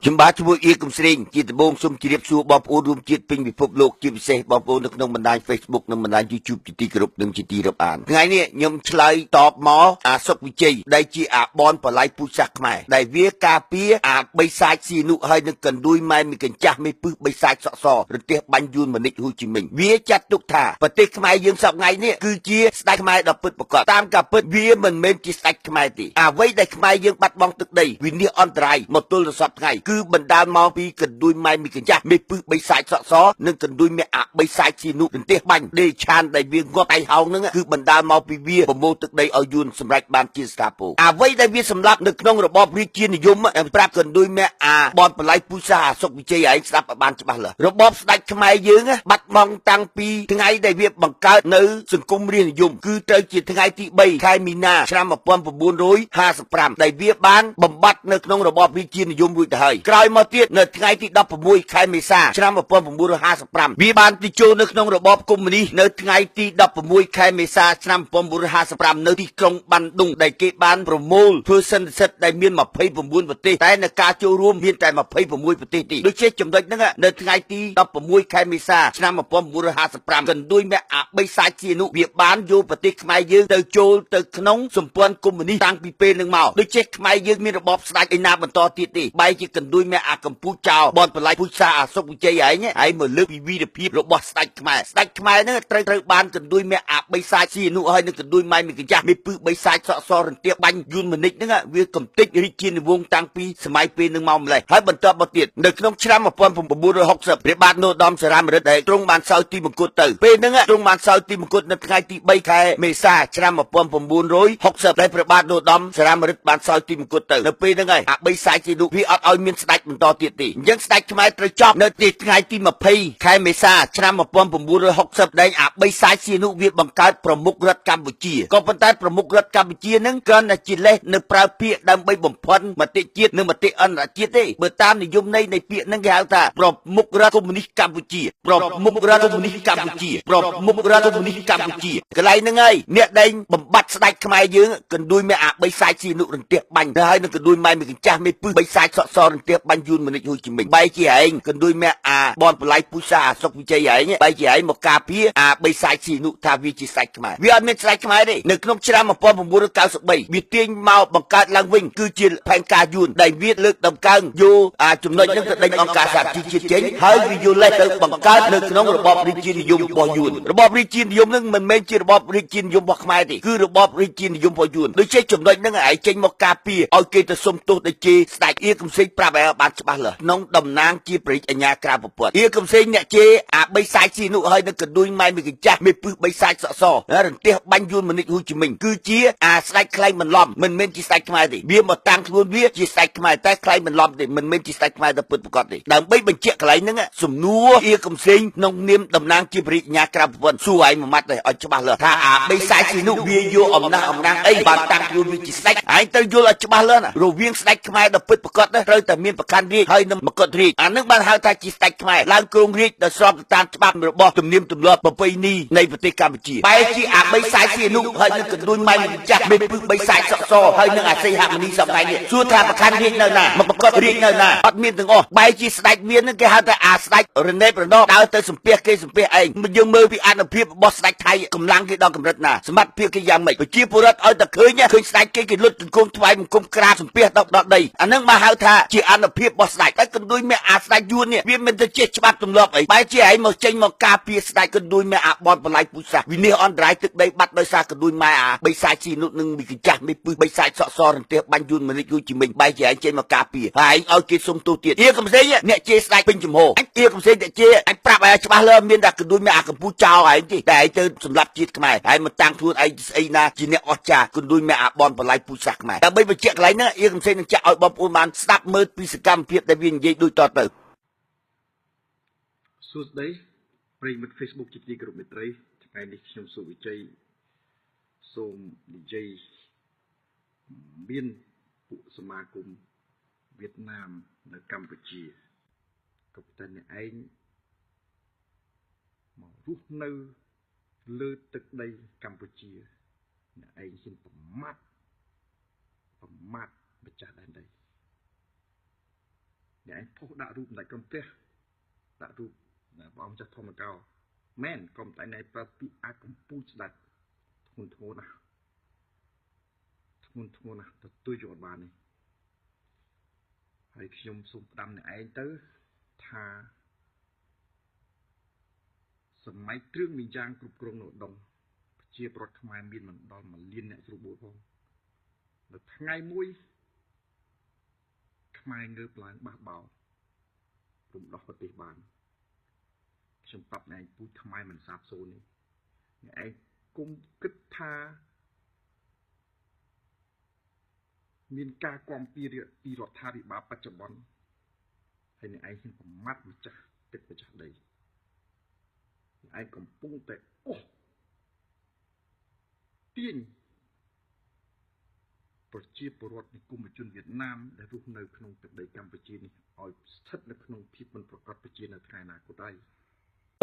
ជំបាជាមួយអៀកំស្រីជាដំបងសូមជម្រាបសួរបងប្អូនរួមជាតិពេញពិភពលោកជាពិសេសបងប្អូននៅក្នុងបណ្ដាញ Facebook និងបណ្ដាញ YouTube ជាទីគោរពនិងជាទីរាប់អានថ្ងៃនេះខ្ញុំឆ្លើយតបមកអាសុកវិជ័យដែលជាអាបនបល័យពូជសាសន៍ខ្មែរដែលវាការពារអាបិសាចស៊ីនុហើយនឹងកណ្ដួយម៉ែមីកញ្ចាស់មេពឹសបិសាចសក់សរន្ទះបាញ់យួនមនិចហ៊ូជីមិញវាចាត់ទុកថាប្រទេសខ្មែរយើងសប្តាហ៍នេះគឺជាស្ដេចខ្មែរដ៏ពិតប្រាកដតាមការពិតវាមិនមែនជាស្ដេចខ្មែរទេអ្វីដែលខ្មែរយើងបាត់បង់ទឹកដីវិនិច្ឆ័យអន្តរាយមកទល់ដល់សប្តាហ៍គឺបណ្ដាលមកពីកណ្ដួយម៉ែមីកញ្ចាស់មេពឹសបិសាចសក់សរនិងកណ្ដួយមេអាបិសាចស៊ីនុរន្ទះបាញ់ដេឆានដែលវាងាប់ដៃហោងហ្នឹងគឺបណ្ដាលមកពីវាប្រមូលទឹកដីឲ្យយួនសម្រេចបានជាស្ថាពរអ្វីដែលវាសម្លាប់នៅក្នុងរបបរាជានិយមប្រាប់កណ្ដួយមេអាបនបល័យពូជសាសន៍សុកវិជ័យឯងស្ដាប់ឲ្យបានច្បាស់លាស់របបស្ដេចខ្មែរយើងបាត់បង់តាំងពីថ្ងៃដែលវាបង្កើតនៅសង្គមរាស្ត្រនិយមគឺត្រូវជាថ្ងៃទី3ខែមីនាឆ្នាំ1955ដែលវាបានបំបត្តិនៅក្នុងរបបរាជានិយមរួចទៅហើយក្រោយមកទៀតនៅថ្ងៃទី16ខែមេសាឆ្នាំ1955វាបានទៅចូលនៅក្នុងរបបកុម្មុយនីសនៅថ្ងៃទី16ខែមេសាឆ្នាំ1955នៅទីក្រុងបានឌុងដែលគេបានប្រមូលធ្វើសន្និសីទដែលមាន29ប្រទេសតែនៅការចូលរួមមានតែ26ប្រទេសទេដូចជាចំណុចហ្នឹងនៅថ្ងៃទី16ខែមេសាឆ្នាំ1955កណ្ដួយមេអាបិសាចស៊ីនុវាបានយកប្រទេសខ្មែរយើងទៅចូលទៅក្នុងសម្ព័ន្ធកុម្មុយនីសតាំងពីពេលហ្នឹងមកដូចជាខ្មែរយើងមានរបបស្ដេចឯណាបន្តទៀតទេបែរជាកណ្ដួយមេអាកម្ពុជាចោលបនបល័យពូជសាសន៍អាសុកវិជ័យឯងមកលើកពីវីរភាពរបស់ស្ដេចខ្មែរហ្នឹងត្រូវបានកណ្ដួយមេអាបិសាចស៊ីនុហើយនឹងកណ្ដួយម៉ែមីកញ្ចាស់មេពឹសបិសាចសក់សរន្ទះបាញ់យួនមនិចហ្នឹងវាកំទេចរាជានិវង្សតាំងពីសម័យពេលហ្នឹងមកម្លេះហើយបន្តមកទៀតនៅក្នុងឆ្នាំ1960ព្រះបាទនរោត្តមសីហនុដែលទ្រង់បានសោយទីមង្គតទៅពេលហ្នឹងទ្រង់បានសោយទីមង្គតនៅថ្ងៃទី3ខែមេសាឆ្នាំ1960ដែលព្រះបាទនរោត្តមសីហនុបានសោយទីមង្គតទៅនៅពេលហ្នឹងហើយអាបិសាចស៊ីនុវាអត់ឲ្យមានស្ដេចបន្តទៀតទេអញ្ចឹងស្ដេចខ្មែរត្រូវចប់នៅទីថ្ងៃទី20ខែមេសាឆ្នាំ1960ដែលអាបិសាចស៊ីនុវាបង្កើតប្រមុខរដ្ឋកម្ពុជាក៏ប៉ុន្តែប្រមុខរដ្ឋកម្ពុជាហ្នឹងគ្រាន់តែជាលេសនៅប្រើពាក្យដើម្បីបំផិនមតិជាតិនិងមតិអន្តរជាតិទេបើតាមនិយមន័យនៃពាក្យហ្នឹងគេហៅថាប្រមុខរដ្ឋកុម្មុយនីសកម្ពុជាប្រមុខរដ្ឋកុម្មុយនីសកម្ពុជាប្រមុខរដ្ឋកុម្មុយនីសកម្ពុជាកន្លែងហ្នឹងហើយអ្នកដែលបំបត្តិស្ដេចខ្មែរយើងកណ្ដួយមេអាបិសាចស៊ីនុរន្ទះបាញ់ហើយនឹងកណ្ដួយម៉ែមីកញ្ចាស់មេពឹសបិសាចសក់សររន្ទះបាញ់យួនមនិចហ៊ូជីមិញបែរជាឯងកណ្ដួយមេអាបនបល័យពូជសាសន៍អាសុកវិជ័យឯងបែរជាឯងមកការពារអាបិសាចស៊ីនុថាវាជាស្ដេចខ្មែរវាអត់មានស្ដេចខ្មែរទេនៅក្នុងឆ្នាំ1993វាទាញមកបង្កើតឡើងវិញគឺជាផែនការយួនដែលវាលើកដំកើងយកចំណុចហ្នឹងទៅដេញអង្គការសហជីវជាតិចេញហើយវាយកលេសទៅបង្កើតនៅក្នុងរបបរាជានិយមរបស់យួនរបបរាជានិយមហ្នឹងមិនមែនជារបបរាជានិយមរបស់ខ្មែរទេគឺរបបរាជានិយមរបស់យួនដូចជាចំណុចហ្នឹងឯងចេញមកការពារឲ្យគេទៅសុំទោសដូចជាស្ដេចអៀកំសែងប្រាប់ឲ្យបានច្បាស់លាស់ក្នុងតំណាងជាព្រះរាជអាជ្ញាក្រៅប្រព័ន្ធអៀកំសែងអ្នកជេរអាបិសាចស៊ីនុហើយនឹងកណ្ដួយម៉ែមីកញ្ចាស់មេពឹសបិសាចសក់សររន្ទះបាញ់យួនមនិចហ៊ូជីមិញគឺជាអាស្ដេចខ្លែងបន្លំមិនមែនជាស្ដេចខ្មែរទេវាមកតាំងខ្លួនវាជាស្ដេចខ្មែរតែខ្លែងបន្លំទេមិនមែនជាស្ដេចខ្មែរទៅពិតប្រាកដទេដើម្បីបញ្ជាក់កន្លែងហ្នឹងសំណួរអៀកំសែងក្នុងនាមតំណាងជាព្រះរាជអាជ្ញាក្រៅប្រព័ន្ធសួរឯងមួយម៉ាត់ទៅឲ្យច្បាស់លាស់ថាអាបិសាចស៊ីនុវាយកអំណះអីបានតាំងខ្លួនវាជាស្ដេចឯងត្រូវយល់ឲ្យច្បាស់លាស់ណារវាងស្ដេចខ្មែរដ៏ពិតប្រាកដត្រូវតែមានប្រកាន់រាជហើយនឹងមកុដរាជអានឹងបានហៅថាជាស្ដេចខ្មែរឡើងគ្រងរាជដោយស្របទៅតាមច្បាប់របស់ទំនៀមទម្លាប់ប្រពៃណីនៃប្រទេសកម្ពុជាបែរជាអាបិសាចស៊ីនុហើយនឹងកណ្ដួយម៉ែមីកញ្ចាស់មេពឹសបិសាចសក់សហើយនឹងអាសីហមុនីសប្តាហ៍នេះសួរថាប្រកាន់រាជនៅណាមកប្រកបរាជនៅណាអត់មានទាំងអស់បែរជាស្ដេចមាននឹងគេហៅថាអាស្ដេចរណេបរណោដើរទៅសំពះគេសំពះឯងយើងមើលពីអនុភាពរបស់ស្ដេចថៃកម្លាំងគេដល់កម្រិតណាសមត្ថភាពគេយ៉ាងម៉េចប្រជាពលរដ្ឋឲ្យតែឃើញស្ដេចគេលុតទង្គង់ថ្វាយបង្គំក្រាបសំពះដល់ដីអានឹងមកហៅថាជាអនុភាពរបស់ស្ដេចតែកណ្ដួយមេអាស្ដេចយួននេះវាមិនទៅជាច្បាប់ទម្លាប់អីបែរជាឯងមកចេញមកការពារស្ដេចកណ្ដួយមេអាបនបល័យពូជសាសន៍វិនិច្ឆ័យអន្តរាយទឹកដីបាត់ដោយសារកណ្ដួយម៉ែអាបិសាចស៊ីនុនឹងមីកញ្ចាស់មេពឹសបិសាចសក់សររន្ទះបាញ់យួនមនិចហ៊ូជីមិញបែរជាឯងចេញមកការពារហើយឯងឲ្យគេសុំទោសទៀតអៀកំសែងអ្នកជេរស្ដេចពេញចំហអញអៀកំសែងអ្នកជេរអញប្រាប់ឲ្យច្បាស់លើមានតែកណ្ដួយមេអាកម្ពុជាចោលឯងទេតែឯងទៅសម្រាប់ជាតិខ្មែរឯងមកតាំងខ្លួនឯងស្អីណាជាអ្នកអស្ចារ្យកណ្ដួយមេអាបនបល័យពូជសាសន៍ខ្មែរដើម្បីបញ្ជាក់កន្លែងហ្នឹងអៀកំសែងនឹងចាក់ឲ្យបងប្អូនបានស្ដាប់មើលពីសកម្មភាពដែលវានិយាយដូចតទៅសួស្ដីប្រិយមិត្ត Facebook ជាទីគោរពមេត្រីថ្ងៃនេះខ្ញុំសុវិជ័យសូមនិយាយមានពួកសមាគមវៀតណាមនៅកម្ពុជាក៏តែអ្នកឯងមករស់នៅលើទឹកដីកម្ពុជាអ្នកឯងហ៊ានប្រមាថម្ចាស់ដែនដី អ្នកឯងផុសដាក់រូបតែក្រុមផ្ទះដាក់រូបព្រះអង្គចាស់ធម្មកោមែនក្រុមតែណៃប្រើពាក្យអាចកំពូចស្ដាច់ធ្ងន់ធ្ងរណាស់ទទួលយកបាននេះហើយខ្ញុំសូមផ្ដាំអ្នកឯងទៅថាសម័យគ្រឿងមីយ៉ាងគ្រប់គ្រងនៅឧដុង្គប្រជាប្រដ្ឋខ្មែរមានមិនដល់1លានអ្នកស្រួលបួលផងនៅថ្ងៃមួយខ្មែរងើបឡើងបះបោរំដោះប្រទេសបានខ្ញុំប្រាប់អ្នកឯងពូជខ្មែរមិនសាបសូន្យនេះអ្នកឯងគុំគិតថាមានការគាំពៀពីរដ្ឋាភិបាលបច្ចុប្បន្នហើយអ្នកឯងហ៊ានប្រមាថម្ចាស់ទឹកម្ចាស់ដីអ្នកឯងកំពុងតែទាញប្រជាពលរដ្ឋនិគមជនវៀតណាមដែលរស់នៅក្នុងទឹកដីកម្ពុជានេះឲ្យស្ថិតនៅក្នុងភាពមិនប្រកបប្រជានៅថ្ងៃអនាគតហើយ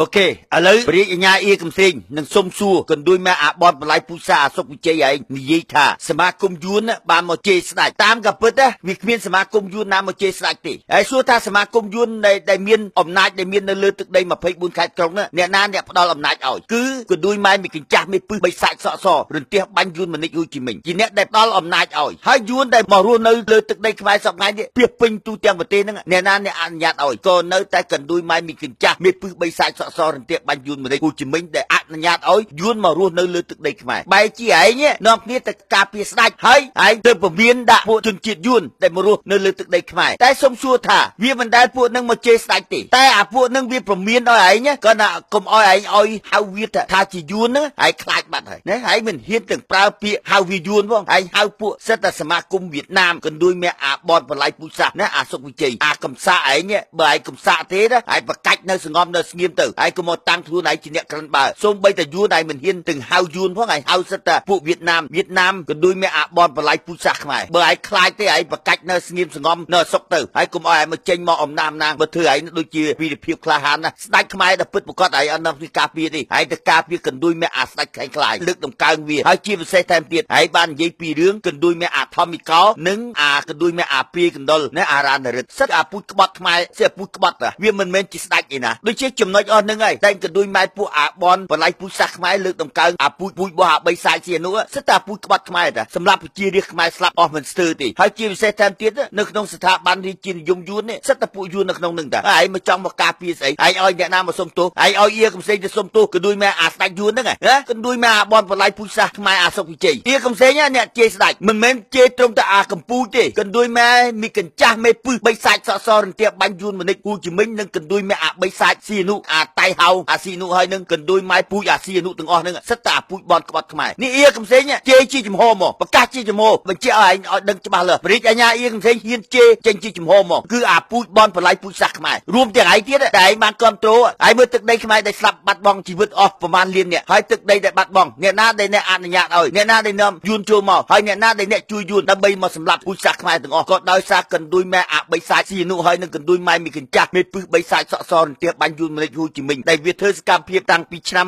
អូខេឥឡូវព្រះរាជអាជ្ញាអៀកំសែងនឹងសុំសួរកណ្ដួយម៉ែអាបនបល័យពូសាអសុកវិជ័យឯងនិយាយថាសមាគមយួនបានមកជេរស្ដេចតាមក៏ពិតវាគ្មានសមាគមយួនណាមកជេរស្ដេចទេហើយសួរថាសមាគមយួនដែលមានអំណាចដែលមាននៅលើទឹកដី24ខេត្តក្រុងអ្នកណាអ្នកផ្ដល់អំណាចឲ្យគឺកណ្ដួយម៉ែមីកញ្ចាស់មេពឹសបីសាច់សក់សរន្ទះបាញ់យួនមនិចហ៊ូជីមិញជាអ្នកដែលផ្ដល់អំណាចឲ្យហើយយួនដែលមករស់នៅលើទឹកដីខ្មែរសពថ្ងៃនេះពីពេញទូទាំងប្រទេសហ្នឹងអ្នកណាអ្នកអនុញ្ញាតឲ្យក៏នៅតែកណ្ដួយម៉ែមីកញ្ចាស់មេពឹសបីសាច់សក់សររន្ទះបាញ់យួនមនិចហ៊ូជីមិញដែលអនុញ្ញាតឲ្យយួនមករស់នៅលើទឹកដីខ្មែរបែរជាឯងនាំគ្នាទៅការពារស្ដេចហើយឯងទៅពមៀនដាក់ពួកជនជាតិយួនដែលមករស់នៅលើទឹកដីខ្មែរតែសុំសួរថាវាមិនដែលពួកនឹងមកជេរស្ដេចទេតែអាពួកនឹងវាប្រមានឲ្យឯងក៏ណាកុំឲ្យឯងឲ្យហៅវាថាជាយួនហ្នឹងឯងខ្លាចបាត់ហើយណាឯងមិនហ៊ានទាំងប្រើពាក្យហៅវាយួនផងឯងហៅពួកសិទ្ធិសមាគមវៀតណាមកណ្ដួយមេអាបនបល័យពូសាណាអាសុកវិជ័យអាកំសាឯងបើឯងកំសាទេណាឯងបកាច់នៅសងំនៅស្ងៀមទៅឯងកុំមកតាំងខ្លួនឯងជាអ្នកក្រិនបើសូម្បីតែយួនឯងមិនហ៊ានទាំងហៅយួនផងឯងហៅសិទ្ធិពួកវៀតណាមកណ្ដួយមេអាបនបល័យពូសាខ្មែរបើឯងខ្លាចទេឯងបកាច់នៅស្ងៀមសងំនៅសុកទៅហើយកុំឲ្យឯងមកចេញមកអំណាមណាងបើធ្វើឯងដូចជាវីរភាពក្លាហានណាស្ដេចខ្មែរដែលពិតប្រកបឯងអត់នៅពីការពារទេឯងទៅការពារកណ្ដួយមេអាស្ដេចខ្លាំងខ្លាយលើកដំកើងវាហើយជាពិសេសថែមទៀតឯងបាននិយាយពីរឿងកណ្ដួយមេអាធម្មិកោនិងអាកណ្ដួយមេអាពីកណ្ដុលណាអារ៉ានរិទ្ធសិតអាពូជក្បត់ខ្មែរសិអាពូជក្បត់វាមិនមែនជាស្ដេចឯណាដូចជាចំណុចអស់ហ្នឹងហើយតែកណ្ដួយម៉ែពួកអាបនបល័យពូជសាសខ្មែរលើកដំកើងអាពូជរបស់អាបីសាយជានោះសិតអាពូជក្បត់ខ្មែរតាសម្រាប់ប្រជារាស្ត្រខ្មែរស្លាប់អស់មិនស្ទើរទេហើយជាពិសេសថែមទៀតនៅក្នុងស្ថាប័នរាជានិយមយួននេះសិតតែពួកយួននៅក្នុងហ្នឹងតាឯងមកចង់មកការពារស្អីឯងឲ្យអ្នកណាមកសុំទោសឯងឲ្យអៀកំសែងទៅសុំទោសកណ្ដួយម៉ែអាស្ដេចយួនហ្នឹងហ៎កណ្ដួយម៉ែអាបនបល័យពូជសាសខ្មែរអាសុកវិជ័យអៀកំសែងអ្នកជេរស្ដេចមិនមែនជេរត្រង់តែអាកំពូជទេកណ្ដួយម៉ែមីកញ្ចាស់មេពឹសបីសាច់សក់សរន្ទះបាញ់យួនមនិចហ៊ូជីមិញនិងកណ្ដួយម៉ែអាបីសាច់ស៊ីនុអាតៃហៅអាស៊ីនុហើយនឹងកណ្ដួយម៉ែពូជអាស៊ីនុទាំងអស់ហ្នឹងសិតតែអាពូជបនក្បត់ខ្មែរនេះអៀកំសែងជេរជាចំហមកប្រកាសជាចំហបញ្ជាក់ឲ្យឯងឲ្យដឹងច្បាស់លើព្រះរាជអាជ្ញាអៀកំសែងហ៊ានជេរចេញជាចំហមកគឺអាពូជបនបល័យពូជសាសខ្មែររួមទាំងឯងទៀតតែឯងបានគ្រប់គ្រងឯងមើលទឹកដីខ្មែរដែលស្លាប់បាត់បង់ជីវិតអស់ប្រមាណលានអ្នកហើយទឹកដីដែលបាត់បង់អ្នកណាដែលអ្នកអនុញ្ញាតឲ្យអ្នកណាដែលនាំយួនចូលមកហើយអ្នកណាដែលអ្នកជួយយួនដើម្បីមកសម្លាប់ពូជសាសខ្មែរទាំងអស់ក៏ដោយសារកណ្ដួយម៉ែអាបីសាច់ស៊ីនុហើយនឹងកណ្ដួយម៉ែមីកញ្ចាស់មេពឹសបីសាច់សក់សរន្ទះបាញ់យួនមនិចហ៊ូជីមិញដែលវាធ្វើសកម្មភាពតាំងពីឆ្នាំ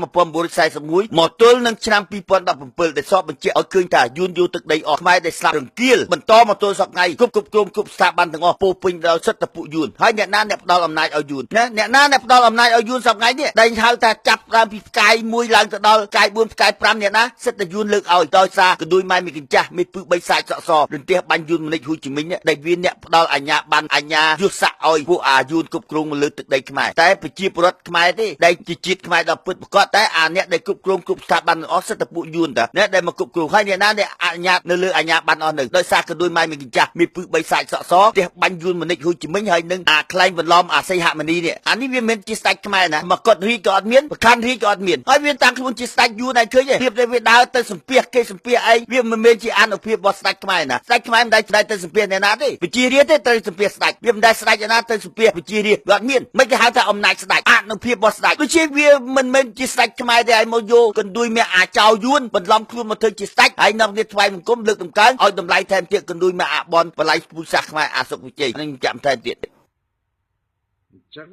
1941មកទល់នឹងឆ្នាំ2017ដែលសពបញ្ជាក់ឲ្យឃើញថាយួនយកទឹកដីអស់ខ្មែរដែលស្លាប់រង្គាលបន្តមកទល់សប្តាហ៍គ្រប់គ្រងគ្រប់ស្ថាប័នទាំងអស់ពោពេញដោយសិទ្ធិពួកយួនហើយអ្នកណាអ្នកផ្ដល់អំណាចឲ្យយួនណាអ្នកណាអ្នកផ្ដល់អំណាចឲ្យយួនសប្តាហ៍នេះដែលហៅថាចាប់ដើមពីផ្កាយ1ឡើងទៅដល់ផ្កាយ4ផ្កាយ5អ្នកណាសិទ្ធិយួនលើកឲ្យដោយសារកណ្ដួយម៉ែមីកញ្ចាស់មេពឹសបីសាច់សក់សរន្ទះបាញ់យួនមនិចហ៊ូជីមិញដែលវាអ្នកផ្ដល់អាជ្ញាប័ណ្ណអាជ្ញាយុទ្ធសាស្ត្រឲ្យពួកអាយួនគ្រប់គ្រងមកលើទឹកដីខ្មែរតែប្រជាពលរដ្ឋខ្មែរទេដែលជាជាតិខ្មែរដល់ពិតប្រកបតែអាអ្នកដែលគ្រប់គ្រងគ្រប់ស្ថាប័នទាំងអស់សិទ្ធិពួកយួនតាអ្នកដែលមកគ្រប់គ្រងហើយអ្នកណាដែលអនុញ្ញាតនៅលើអាជ្ញាប័ណ្ណអស់នឹងដោយសារកណ្ដួយម៉ែមីកញ្ចាស់មេពឹសបីសាច់សក់សរផ្ទះបាញ់យួនមនិចហ៊ូជីមិញហើយនឹងអាខ្លែងបន្លំអាសីហមនីនេះអានេះវាមិនជាស្ដេចខ្មែរណាមកកត់រីក៏អត់មានប្រខណ្ឌរីក៏អត់មានហើយវាតាំងខ្លួនជាស្ដេចយួនឯងឃើញទេភាពដែលវាដើរទៅសំពះគេសំពះឯងវាមិនមែនជាអនុភាពរបស់ស្ដេចខ្មែរណាស្ដេចខ្មែរមិនដែលស្ដេចទៅសំពះអ្នកណាទេប្រជារាស្ត្រទេទៅសំពះស្ដេចវាមិនដែលស្ដេចឯណាទៅសំពះប្រជារាស្ត្រវាអត់មានមិនគេហៅថាអំណាចស្ដេចអនុភាពរបស់ស្ដេចដូចជាវាមិនមែនជាស្ដេចខ្មែរទេឯងមកយកកណ្ដួយមេអាចោយួនបន្លំខ្លួនមកធ្វើជាស្ដេចហើយនាំគ្នាថ្វាយបង្គំលើកតម្កើងឲ្យតម្លៃថែមទៀតកណ្ដួយមេអាបនបល័យពូជសាសខ្មែរអាសុកវិជ័យនឹងចាំថែមទៀតអញ្ចឹង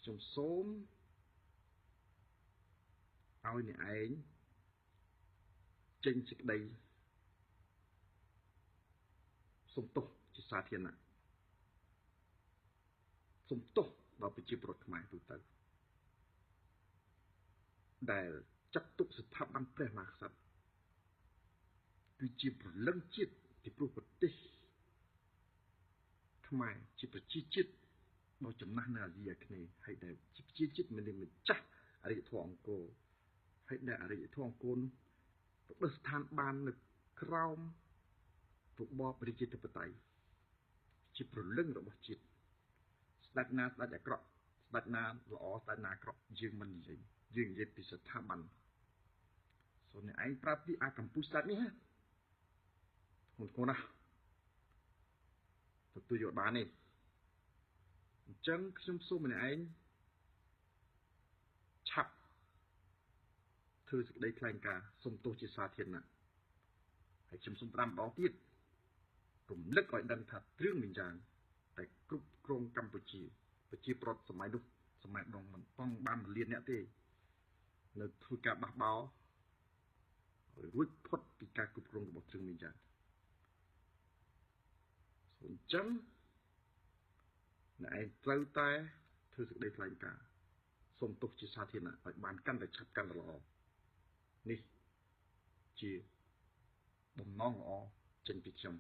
ខ្ញុំសូមឲ្យអ្នកឯងចេញសេចក្តីសុំទោសជាសាធារណៈ សុំទោសដល់ប្រជាពលរដ្ឋខ្មែរទូទៅដែលចាត់ទុកស្ថាប័នព្រះមហាក្សត្រគឺជាព្រលឹងជាតិពីព្រោះប្រទេសខ្មែរជាប្រជាជាតិដ៏ចំណាស់នៅអាស៊ីអាគ្នេយ៍ហើយដែលជាប្រជាជាតិមានម្ចាស់អរិយធម៌អង្គរហើយដែលអរិយធម៌អង្គរនោះប្រតិស្ថានបាននៅក្រោមរបបប្រជាធិបតេយ្យជាព្រលឹងរបស់ជាតិស្ដេចណាស្ដេចអាក្រក់ស្ដេចណាល្អស្ដេចណាអាក្រក់យើងមិននិយាយយើងនិយាយពីស្ថាប័នសូមអ្នកឯងប្រាប់ពីអាកម្ពុជាស្ដេចនេះហ៎ធ្ងន់ធ្ងរណាស់ទទួលយកបានទេអញ្ចឹងខ្ញុំសូមអ្នកឯងឆាប់ធ្វើសេចក្តីថ្លែងការណ៍សុំទោសជាសាធារណៈហើយខ្ញុំសូម5ដងទៀតរំលឹកឲ្យដឹងថាគ្រឿងវិញ្ញាណតែគ្រប់គ្រងកម្ពុជាប្រជាប្រដ្ឋសម័យនោះសម័យដងមិនต้องបាន1លានអ្នកទេនៅធ្វើការបះបោររួចផុតពីការគ្រប់គ្រងរបស់គ្រឿងវិញ្ញាណអញ្ចឹងអ្នកឯងត្រូវតែធ្វើសេចក្តីថ្លែងការណ៍សុំទោសជាសាធារណៈឲ្យបានកាន់តែឆាប់កាន់តែល្អនេះជាបំណងល្អចេញពីខ្ញុំ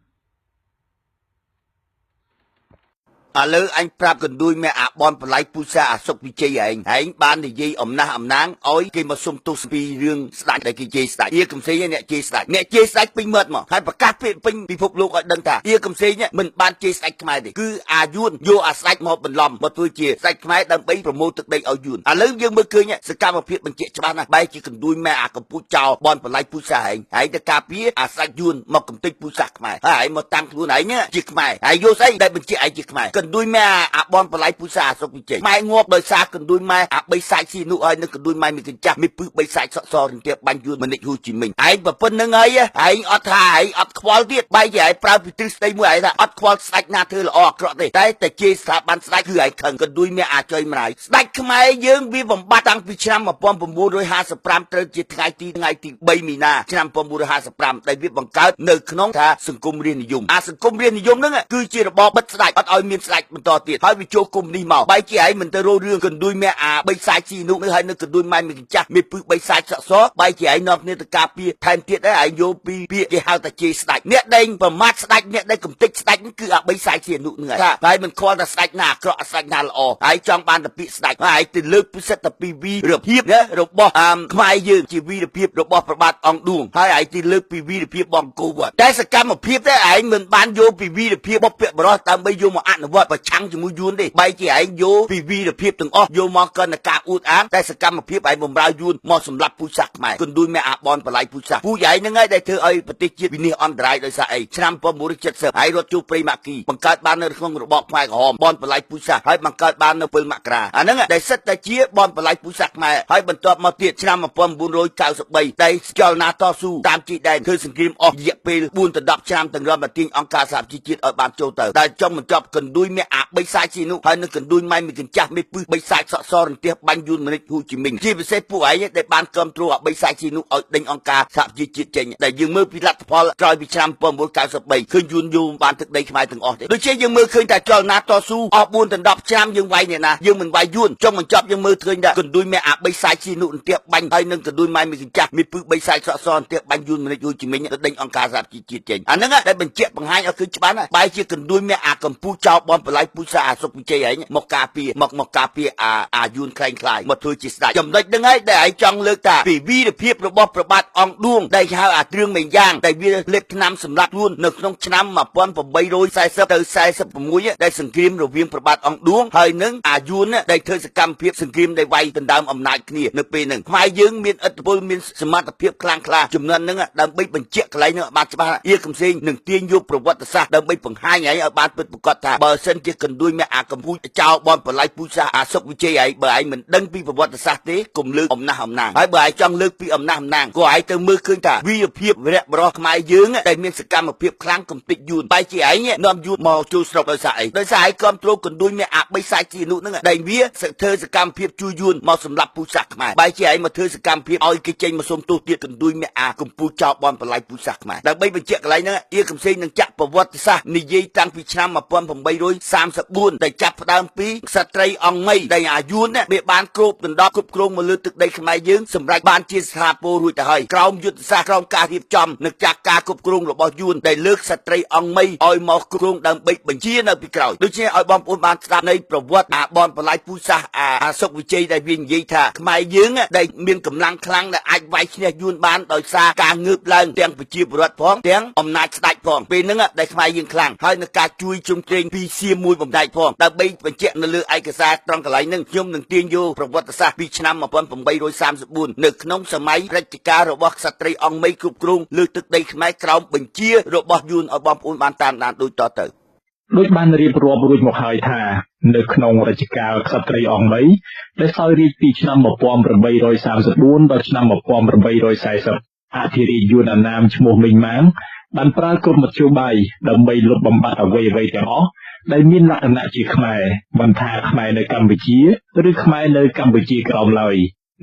ឥឡូវអញប្រាប់កណ្ដួយមេអាបនបល័យពូសាអាសុកវិជ័យឯងបាននិយាយអំណះអំណាងឲ្យគេមកសុំទោសពីរឿងស្ដេចដែលគេជេរស្ដេចអៀកំសែងអ្នកជេរស្ដេចពេញមាត់មកហើយប្រកាសពេញពិភពលោកឲ្យដឹងថាអៀកំសែងមិនបានជេរស្ដេចខ្មែរទេគឺអាយួនយកអាស្ដេចមកបន្លំមកធ្វើជាស្ដេចខ្មែរដើម្បីប្រមូលទឹកដីឲ្យយួនឥឡូវយើងមើលឃើញសកម្មភាពបញ្ជាក់ច្បាស់ណាស់បែរជាកណ្ដួយមេអាកំពូចចោលបនបល័យពូសាឯងទៅការពារអាស្ដេចយួនមកកំទេចពូសាខ្មែរហើយមកតាំងខ្លួនឯងជាខ្មែរហើយយកស្អីដែលបញ្ជាក់ឯងជាខ្មែរកណ្ដួយមេអាបនបល័យពូសាអាសុកវិជ័យម៉ែងាប់ដោយសារកណ្ដួយម៉ែអាបីសាច់ស៊ីនោះឲ្យនឹងកណ្ដួយម៉ែមានកញ្ចាស់មានពឹសបីសាច់សក់សរទៀតបាញ់យួនមនិចហ៊ូជីមិញឯងប្រពន្ធនឹងហើយឯងអត់ថាឯងអត់ខ្វល់ទៀតបែរជាឯងប្រើពីទ្រឹស្ដីមួយឯងថាអត់ខ្វល់ស្ដេចណាធ្វើល្អអាក្រក់ទេតែជេរស្ថាប័នស្ដេចគឺឯងខឹងកណ្ដួយមេអាចុយម្រាយស្ដេចខ្មែរយើងវាបំបត្តិតាំងពីឆ្នាំ1955ត្រូវជាថ្ងៃទី3មីនាឆ្នាំ1955ដែលវាបង្កើតនៅក្នុងថាសង្គមរាស្ត្រនិយមសង្គមរាស្ត្រនិយមហ្នឹងគឺជារបបបិទស្ដេចអត់ឲ្យមានស្ដេចបន្តទៀតហើយវាចូលគុំនេះមកបែរជាឯងមិនទៅរករឿងកណ្ដួយមេអាបីសាច់ស៊ីនោះហើយនៅកណ្ដួយម៉ែមានកញ្ចាស់មានពឹសបីសាច់សក់សបែរជាឯងនាំគ្នាទៅការពារថែមទៀតឯងយកពីពាក្យគេហៅថាជេរស្ដេចអ្នកដែលប្រមាថស្ដេចអ្នកដែលកំទេចស្ដេចនេះគឺអាបីសាច់ស៊ីនោះហ្នឹងហើយមិនខ្វល់ថាស្ដេចណាអាក្រក់ស្ដេចណាល្អហើយចង់បានតែពាក្យស្ដេចហើយទៅលើកពិសិដ្ឋតែពីវីរភាពរបស់ខ្មែរយើងជាវីរភាពរបស់ព្រះបាទអង្គឌួងហើយឯងទៅលើកពីវីរភាពបងគូវត្តតែសកម្មភាពតែឯងមិនបានយកពីវីរភាពរបស់ពាក្យបរោះដើម្បីយកមកអនុវត្តប្រឆាំងជាមួយយួនទេបែរជាឯងយកពីវីរភាពទាំងអស់យកមកកណ្ដការអួតអាងតែសកម្មភាពឯងបំរើយួនមកសម្រាប់ពូជសាសន៍ខ្មែរកណ្ដួយមេអាបនបល័យពូជសាសន៍ពូយ៉ៃហ្នឹងហើយដែលធ្វើឲ្យប្រទេសជាតិវិនិច្ឆ័យអន្តរាយដោយសារអីឆ្នាំ1970ហើយរត់ជួបព្រៃម៉ាគីបង្កើតបាននៅក្នុងរបបខ្មែរក្រហមបនបល័យពូជសាសន៍ហើយបង្កើតបាននៅ7មករាអាហ្នឹងដែលសិតតែជាបនបល័យពូជសាសន៍ខ្មែរហើយបន្ទាប់មកទៀតឆ្នាំ1993ដែលចលនាតស៊ូតាមជីដែនធ្វើសង្គ្រាមអស់រយៈពេល4ទៅ10ឆ្នាំទាំងរំលាទាញអង្គការសហជីវជាតិឲ្យបានចូលទៅដែលចង់បញ្ចប់កណ្ដួយមេអាបីសាច់ស៊ីនោះហើយនឹងកណ្ដួយម៉ែមានកញ្ចាស់មានពឹសបីសាច់សក់សរន្ទះបាញ់យួនមនិចហ៊ូជីមិញជាពិសេសពួកឯងដែលបានគ្រប់គ្រងអាបីសាច់ស៊ីនោះឲ្យដេញអង្គការសហជីវជាតិចេញដែលយើងមើលពីលទ្ធផលក្រោយពីឆ្នាំ1993ឃើញយួនយូរបានទឹកដីខ្មែរទាំងអស់ទេដូចជាយើងមើលឃើញតែចលនាតស៊ូអស់4ទៅ10ឆ្នាំយើងវាយអ្នកណាយើងមិនវាយយួនចុងបញ្ចប់យើងមើលឃើញថាកណ្ដួយមេអាបីសាច់ស៊ីនោះរន្ទះបាញ់ហើយនឹងកណ្ដួយម៉ែមានកញ្ចាស់មានពឹសបីសាច់សក់សរន្ទះបាញ់យួនមនិចហ៊ូជីមិញទៅដេញអង្គការសហជីវជាតិចេញអាហ្នឹងដែលបញ្ជាក់បង្ហាញឲ្យឃើញច្បាស់ណាបែរជាកណ្ដួយមេអាកម្ពុជាចោលបនបល័យពូសាអាសុកវិជ័យឯងមកការពារមកការពារអាយួនខ្លែងខ្លាយមកធ្វើជាស្ដេចចំណុចហ្នឹងហើយដែលឯងចង់លើកថាពីវីរភាពរបស់ព្រះបាទអង្គឌួងដែលហៅអាគ្រឿងមេយ៉ាងដែលវាលេបថ្នាំសម្រាប់យួននៅក្នុងឆ្នាំ1840ទៅ46ដែលសង្គ្រាមរវាងព្រះបាទអង្គឌួងហើយនឹងអាយួនដែលធ្វើសកម្មភាពសង្គ្រាមដែលវាយដណ្ដើមអំណាចគ្នានៅពេលហ្នឹងខ្មែរយើងមានឥទ្ធិពលមានសមត្ថភាពខ្លាំងក្លាចំនួនហ្នឹងដើម្បីបញ្ជាក់កន្លែងហ្នឹងបានច្បាស់អៀកំសែងនឹងទាញយកប្រវត្តិសាស្ត្រដើម្បីបង្ហាញឲ្យបានពិតប្រាកដថាបើសិនជាកណ្ដួយមេអាកម្ពុជាចោលបនបល័យពូសាអាសុកវិជ័យឯងបើឯងមិនដឹងពីប្រវត្តិសាស្ត្រទេកុំលើកអំណះអំណាងហើយបើឯងចង់លើកពីអំណះអំណាងក៏ឯងទៅមើលឃើញថាវីរភាពវរៈបរោះខ្មែរយើងដែលមានសកម្មភាពខ្លាំងកំទេចយួនបែរជាឯងនាំយួនមកចូលស្រុកដោយសារអីដោយសារឯងគ្រប់គ្រងកណ្ដួយមេអាបីសាច់ជានោះហ្នឹងដែលវាធ្វើសកម្មភាពជួយយួនមកសម្រាប់ពូសាសន៍ខ្មែរបែរជាឯងមកធ្វើសកម្មភាពឲ្យគេចេញមកសុំទោសទៀតកណ្ដួយមេអាកម្ពុជាចោលបនបល័យពូសាសន៍ខ្មែរដើម្បីបញ្ជាក់កន្លែងហ្នឹងអៀកំសែងនឹងចាក់ប្រវត្តិសាស្ត្រនិយាយតាំងពីឆ្នាំ 34ដែលចាប់ផ្ដើមពីក្សត្រីអង្គមីដែលអាយុនេះវាបានគ្របដណ្ដប់គ្រប់គ្រងមកលើទឹកដីខ្មែរយើងសម្រាប់បានជាស្ថាពររួចទៅហើយក្រោមយុទ្ធសាស្ត្រក្រោមការរៀបចំនិងចាក់ការគ្រប់គ្រងរបស់យួនដែលលើកក្សត្រីអង្គមីឲ្យមកគ្រងដើម្បីបញ្ជានៅពីក្រោយដូច្នេះឲ្យបងប្អូនបានស្ដាប់នៃប្រវត្តិបនបលាយពូសាសអាសុកវិជ័យដែលវានិយាយថាខ្មែរយើងដែលមានកម្លាំងខ្លាំងដែលអាចវាយឈ្នះយួនបានដោយសារការងើបឡើងទាំងប្រជាពលរដ្ឋផងទាំងអំណាចស្ដេចផងពេលហ្នឹងដែលខ្មែរយើងខ្លាំងហើយនឹងការជួយជ្រោមជ្រែងពីសៀមមួយបំដែកផងដើម្បីបញ្ជាក់នៅលើឯកសារត្រង់កន្លែងហ្នឹងខ្ញុំនឹងទាញយកប្រវត្តិសាស្ត្រពីឆ្នាំ1834នៅក្នុងសម័យរជ្ជកាលរបស់ក្សត្រីអង្គមីគ្រប់គ្រងលើទឹកដីខ្មែរក្រោមបញ្ជារបស់យួនឲ្យបងប្អូនបានតាមដានដូចតទៅដូចបានរៀបរាប់រួចមកហើយថានៅក្នុងរជ្ជកាលក្សត្រីអង្គមីដែលសោយរាជ្យពីឆ្នាំ1834ដល់ឆ្នាំ1840អធិរាជយួនអាណាមឈ្មោះមីងម៉ាងបានប្រើគ្រប់មធ្យោបាយដើម្បីលុបបំបាត់អ្វីៗទាំងអស់ដែលមានលក្ខណៈជាខ្មែរមិនថាខ្មែរនៅកម្ពុជាឬខ្មែរនៅកម្ពុជាក្រោមឡើយ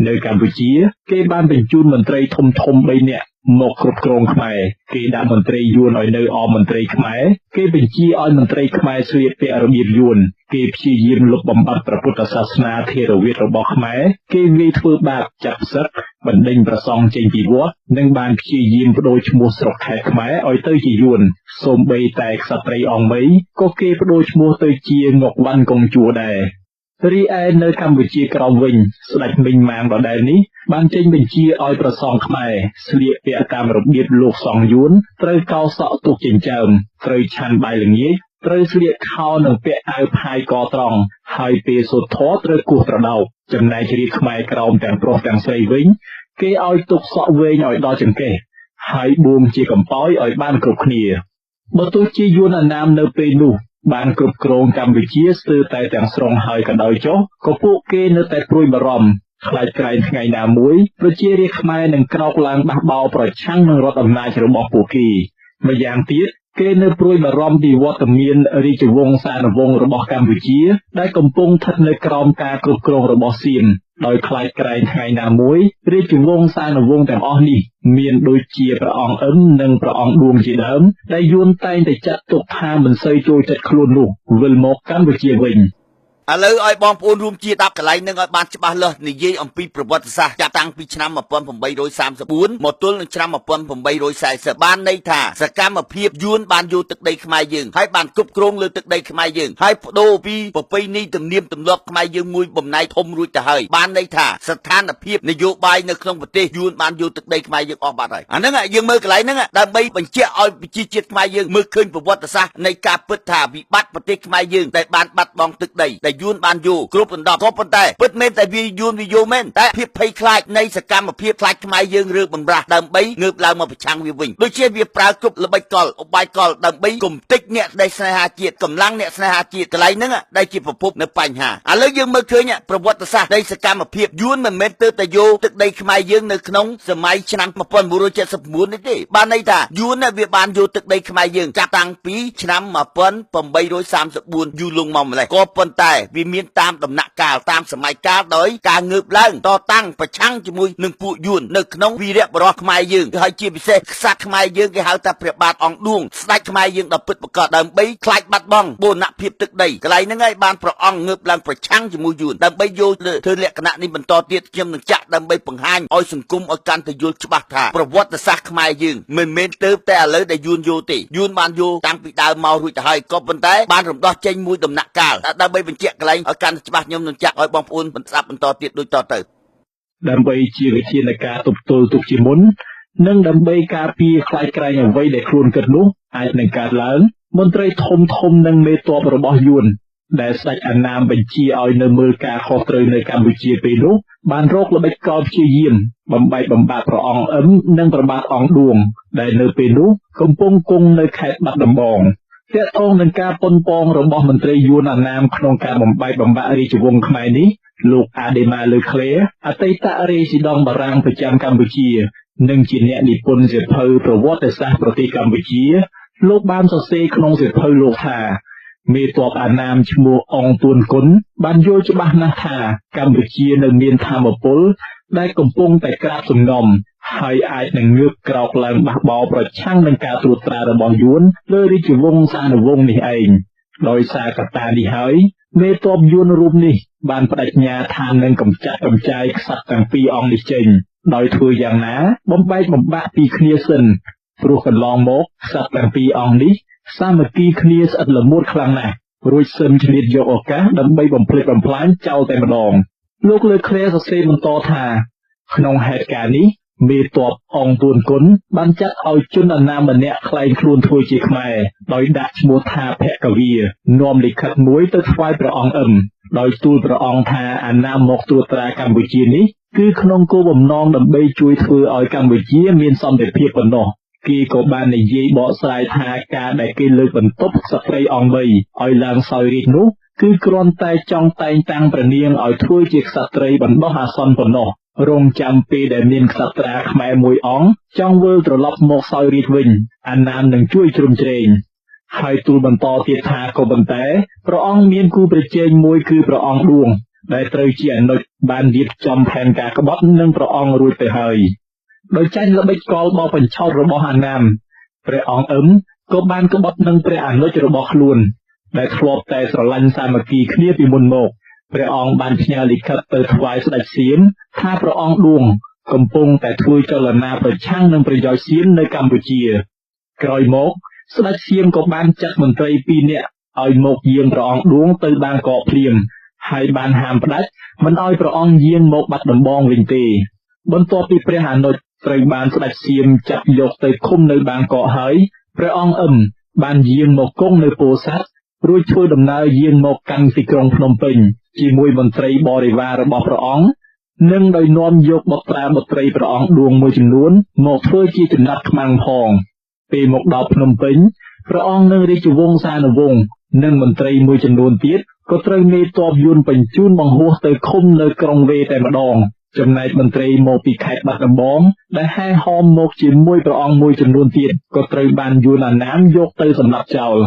នៅកម្ពុជាគេបានបញ្ជូនមន្ត្រីធំ3នាក់មកគ្រប់គ្រងខ្មែរគេដាក់មន្ត្រីយួនឲ្យនៅអមមន្ត្រីខ្មែរគេបញ្ជាឲ្យមន្ត្រីខ្មែរស្លៀកពាក់របៀបយួនគេព្យាយាមលុបបំបាត់ព្រះពុទ្ធសាសនាថេរវាទរបស់ខ្មែរគេវាយធ្វើបាបចាប់ផ្សឹកបណ្ដេញព្រះសង្ឃចេញពីវត្តនិងបានព្យាយាមបដូរឈ្មោះស្រុកខេត្តខ្មែរឲ្យទៅជាយួនសូម្បីតែក្សត្រីអង្គមីក៏គេបដូរឈ្មោះទៅជាងុកវ៉ាន់កុងជួដែររីឯនៅកម្ពុជាក្រោមវិញស្ដេចមីងម៉ាងដដែលនេះបានចេញបញ្ជាឲ្យព្រះសង្ឃខ្មែរស្លៀកពាក់តាមរបៀបលោកសង្ឃយួនត្រូវកោរសក់ទុកចិញ្ចើមត្រូវឆាន់បាយល្ងាចត្រូវស្លៀកខោនិងពាក់អាវផាយកត្រង់ហើយពេលសូត្រធម៌ត្រូវគោះត្រដោកចំណែករាជខ្មែរក្រោមទាំងប្រុសទាំងស្រីវិញគេឲ្យទុកសក់វែងឲ្យដល់ចង្កេះហើយបួងជាកំប៉ោយឲ្យបានគ្រប់គ្នាបើទោះជាយួនអាណាមនៅពេលនោះបានគ្រប់គ្រងកម្ពុជាស្ទើរតែទាំងស្រុងហើយក៏ដោយចុះក៏ពួកគេនៅតែព្រួយបារម្ភខ្លាចក្រែងថ្ងៃណាមួយប្រជារាស្ត្រខ្មែរនឹងក្រោកឡើងបះបោរប្រឆាំងនឹងរដ្ឋអំណាចរបស់ពួកគេម្យ៉ាងទៀតគេនៅព្រួយបារម្ភពីវត្តមានរាជវង្សានុវង្សរបស់កម្ពុជាដែលកំពុងស្ថិតនៅក្រោមការគ្រប់គ្រងរបស់សៀមដោយខ្លាចក្រែងថ្ងៃណាមួយរាជវង្សានុវង្សទាំងអស់នេះមានដូចជាព្រះអង្គអ៊ឹមនិងព្រះអង្គឌួងជាដើមដែលយួនតែងតែចាត់ទុកថាមិនសូវចូលចិត្តខ្លួននោះវិលមកកម្ពុជាវិញឥឡូវឲ្យបងប្អូនរួមជា10កន្លែងនឹងឲ្យបានច្បាស់លាស់និយាយអំពីប្រវត្តិសាស្ត្រចាប់តាំងពីឆ្នាំ1834មកទល់នឹងឆ្នាំ1840បានន័យថាសកម្មភាពយួនបានយកទឹកដីខ្មែរយើងហើយបានគ្រប់គ្រងលើទឹកដីខ្មែរយើងហើយបដូរពីប្រពៃណីទំនៀមទម្លាប់ខ្មែរយើងមួយបំណែកធំរួចទៅហើយបានន័យថាស្ថានភាពនយោបាយនៅក្នុងប្រទេសយួនបានយកទឹកដីខ្មែរយើងអស់បាត់ហើយអាហ្នឹងយើងមើលកន្លែងហ្នឹងដើម្បីបញ្ជាក់ឲ្យប្រជាជាតិខ្មែរយើងមើលឃើញប្រវត្តិសាស្ត្រនៃការពិតថាវិបត្តិប្រទេសខ្មែរយើងដែលបានបាត់បង់ទឹកដីយួនបានយកគ្រប់ដណ្ដប់ក៏ប៉ុន្តែពិតមែនតែវាយួនវាយកមែនតែភាពភ័យខ្លាចនៃសកម្មភាពខ្លាចខ្មែរយើងរើបំរាស់ដើម្បីងើបឡើងមកប្រឆាំងវាវិញដូចជាវាប្រើគ្រប់ល្បិចកលឧបាយកលដើម្បីគំតិចអ្នកដែលស្នេហាជាតិកម្លាំងអ្នកស្នេហាជាតិកន្លែងហ្នឹងដែលជាប្រភពនៅបញ្ហាឥឡូវយើងមើលឃើញប្រវត្តិសាស្ត្រនៃសកម្មភាពយួនមិនមែនទៅតែយកទឹកដីខ្មែរយើងនៅក្នុងសម័យឆ្នាំ1979នេះទេបានន័យថាយួនវាបានយកទឹកដីខ្មែរយើងចាប់តាំងពីឆ្នាំ1834យូរលង់មកម្ល៉េះក៏ប៉ុន្តែវាមានតាមដំណាក់កាលតាមសម័យកាលដោយការងើបឡើងតតាំងប្រឆាំងជាមួយនឹងពួកយួននៅក្នុងវីរៈបរិះខ្មែរយើងហើយជាពិសេសក្សត្រខ្មែរយើងគេហៅថាព្រះបាទអង្គឌួងស្ដេចខ្មែរយើងដ៏ពិតប្រាកដដើម្បីខ្លាចបាត់បង់បូរណភាពទឹកដីកន្លែងហ្នឹងហើយបានព្រះអង្គងើបឡើងប្រឆាំងជាមួយយួនដើម្បីយកធ្វើលក្ខណៈនេះបន្តទៀតខ្ញុំនឹងចាក់ដើម្បីបង្ហាញឲ្យសង្គមឲ្យកាន់តែយល់ច្បាស់ថាប្រវត្តិសាស្ត្រខ្មែរយើងមិនមែនទៅតែឥឡូវដែលយួនយកទេយួនបានយកតាំងពីដើមមករួចទៅហើយក៏ប៉ុន្តែបានរំដោះចេញមួយដំណាក់កាលដើម្បីបញ្ជាក់កន្លែងឲ្យកាន់តែច្បាស់ខ្ញុំនឹងចាក់ឲ្យបងប្អូនស្ដាប់បន្តទៀតដូចតទៅដើម្បីជាវិធានការទប់ទល់ទុកជាមុននិងដើម្បីការពារខ្លាចក្រែងអ្វីដែលខ្លួនគិតនោះអាចនឹងកើតឡើងមន្ត្រីធំនិងមេទ័ពរបស់យួនដែលស្ដេចអាណាមបញ្ជាឲ្យនៅមើលការខុសត្រូវនៅកម្ពុជាពេលនោះបានរកល្បិចកលព្យាយាមបំបែកបំបាក់ព្រះអង្គអ៊ឹមនិងព្រះបាទអង្គឌួងដែលនៅពេលនោះកំពុងគង់នៅខេត្តបាត់ដំបងទាក់ទងនឹងការប៉ុនប៉ងរបស់មន្ត្រីយួនអាណាមក្នុងការបំបែកបំបាក់រាជវង្សខ្មែរនេះលោកអាដេម៉ាលើក្លេអតីតរេស៊ីដង់បារាំងប្រចាំកម្ពុជានិងជាអ្នកនិពន្ធសៀវភៅប្រវត្តិសាស្ត្រប្រទេសកម្ពុជាលោកបានសរសេរក្នុងសៀវភៅលោកថាមេទ័ពអាណាមឈ្មោះអង្គទួនគុណបានយល់ច្បាស់ណាស់ថាកម្ពុជានៅមានថាមពលដែលកំពុងតែក្រាបសំណុំហើយអាចនឹងងើបក្រោកឡើងបះបោរប្រឆាំងនឹងការត្រួតត្រារបស់យួនលើរាជវង្សានុវង្សនេះឯង ដោយសារកត្តានេះហើយមេតបយួនរូបនេះបានបដិញ្ញាថានឹងកម្ចាត់កម្ចាយក្សត្រទាំងពីរអង្គនេះចេញដោយធ្វើយ៉ាងណាបំបែកបំបាក់ពីគ្នាសិនព្រោះកន្លងមកក្សត្រទាំងពីរអង្គនេះសាមគ្គីគ្នាស្អិតល្មួតខ្លាំងណាស់រួចសឹមឆ្លៀតយកឱកាសដើម្បីបំផ្លិចបំផ្លាញចោលតែម្ដងលោកលើកឃ្លាសរសេរបន្តថាក្នុងហេតុការណ៍នេះមេតបអង្គទួនគុណបានចាត់ឲ្យជនអណាម្នាក់ខ្លែងខ្លួនធ្វើជាខ្មែរដោយដាក់ឈ្មោះថាភគវីនាំលិខិតមួយទៅថ្វាយព្រះអង្គអ៊ឹមដោយទូលព្រះអង្គថាអាណាមកត្រួតត្រាកម្ពុជានេះគឺក្នុងគោលបំណងដើម្បីជួយធ្វើឲ្យកម្ពុជាមានសន្តិភាពប៉ុណ្ណោះគេក៏បាននិយាយបកស្រាយថាការដែលគេលើកបន្ទប់ស្ត្រីអង្គ3ឲ្យឡើងសោយរាជនោះគឺគ្រាន់តែចង់តែងតាំងព្រះនាងឲ្យធ្វើជាក្សត្រីបណ្ដោះអាសន្នប៉ុណ្ណោះរងចាំពេលដែលមានក្សត្រាខ្មែរមួយអង្គចង់វិលត្រឡប់មកសោយរាជវិញអាណាមនឹងជួយជ្រោមជ្រែងហើយទូលបន្តទៀតថាក៏ប៉ុន្តែព្រះអង្គមានគូប្រជែងមួយគឺព្រះអង្គឌួងដែលត្រូវជាអនុជបានរៀបចំផែនការក្បត់នឹងព្រះអង្គរួចទៅហើយដោយចាញ់ល្បិចកលបោបញ្ឆោតរបស់អាណាមព្រះអង្គអ៊ឹមក៏បានក្បត់នឹងព្រះអនុជរបស់ខ្លួនដែលធ្លាប់តែស្រឡាញ់សាមគ្គីគ្នាពីមុនមកព្រះអង្គបានផ្ញើលិខិតទៅថ្វាយស្ដេចសៀមថាព្រះអង្គឌួងកំពុងតែធ្វើចលនាប្រឆាំងនឹងប្រយោជន៍សៀមនៅកម្ពុជាក្រោយមកស្ដេចសៀមក៏បានចាត់មន្ត្រី2នាក់ឲ្យមកយាងព្រះអង្គឌួងទៅបាងកកភ្លាមហើយបានហាមផ្ដាច់មិនឲ្យព្រះអង្គយាងមកបាត់ដំបងវិញទេបន្ទាប់ពីព្រះអនុជត្រូវបានស្ដេចសៀមចាប់យកទៅឃុំនៅបាងកកហើយព្រះអង្គអ៊ឹមបានយាងមកគង់នៅពោធិ៍សាត់រួចធ្វើដំណើរយាងមកកាន់ទីក្រុងភ្នំពេញជាមួយមន្ត្រីបរិវាររបស់ព្រះអង្គនិងដោយនាំយកបុត្រាបុត្រីព្រះអង្គឌួងមួយចំនួនមកធ្វើជាចំណាត់ខ្មាំងផងពេលមកដល់ភ្នំពេញព្រះអង្គនិងរាជវង្សានុវង្សនិងមន្ត្រីមួយចំនួនទៀតក៏ត្រូវមេតបយួនបញ្ជូនបង្ហោះទៅឃុំនៅក្រុងវេតែម្ដងចំណែកមន្ត្រីមកពីខេត្តបាត់ដំបងដែលហែហោមមកជាមួយព្រះអង្គមួយចំនួនទៀតក៏ត្រូវបានយួនអាណាមយកទៅសម្លាប់ចោល